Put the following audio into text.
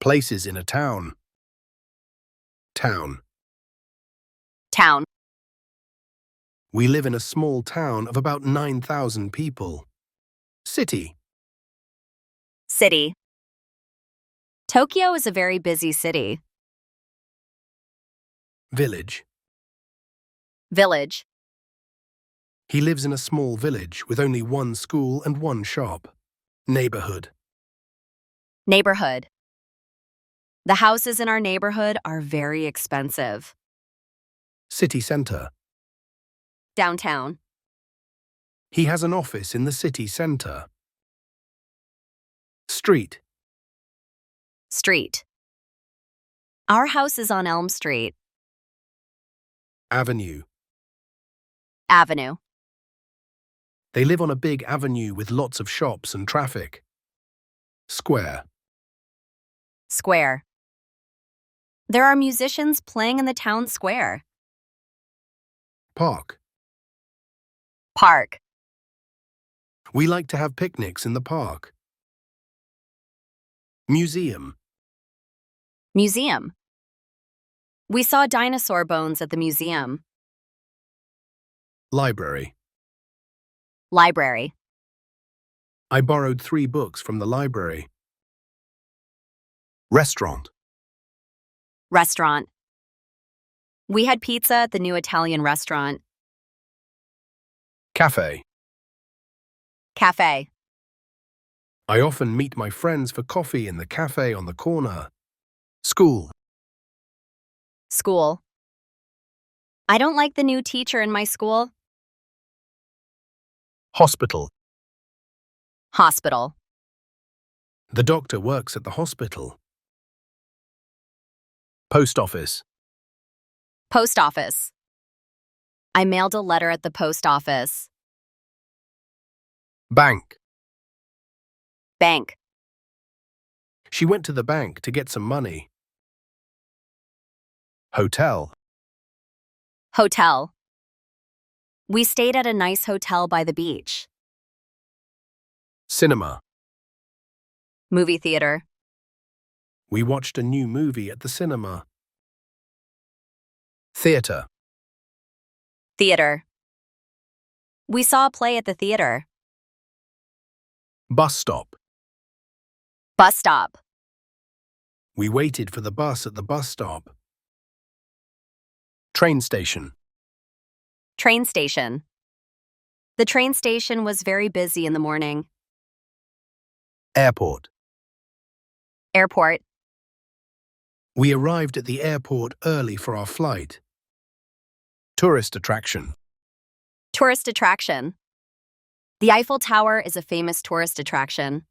Places in a town. Town. Town. We live in a small town of about 9,000 people. City. City. Tokyo is a very busy city. Village. Village. He lives in a small village with only one school and one shop. Neighborhood. Neighborhood. The houses in our neighborhood are very expensive. City center. Downtown. He has an office in the city center. Street. Street. Our house is on Elm Street. Avenue. Avenue. They live on a big avenue with lots of shops and traffic. Square. Square. There are musicians playing in the town square. Park. Park. We like to have picnics in the park. Museum. Museum. We saw dinosaur bones at the museum. Library. Library. I borrowed 3 books from the library. Restaurant. Restaurant. We had pizza at the new Italian restaurant. Cafe. Cafe. I often meet my friends for coffee in the cafe on the corner. School. School. I don't like the new teacher in my school. Hospital. Hospital. The doctor works at the hospital. Post office. Post office. I mailed a letter at the post office. Bank. Bank. She went to the bank to get some money. Hotel. Hotel. We stayed at a nice hotel by the beach. Cinema. Movie theater. We watched a new movie at the cinema. Theater. Theater. We saw a play at the theater. Bus stop. Bus stop. We waited for the bus at the bus stop. Train station. Train station. The train station was very busy in the morning. Airport. Airport. We arrived at the airport early for our flight. Tourist attraction. Tourist attraction. The Eiffel Tower is a famous tourist attraction.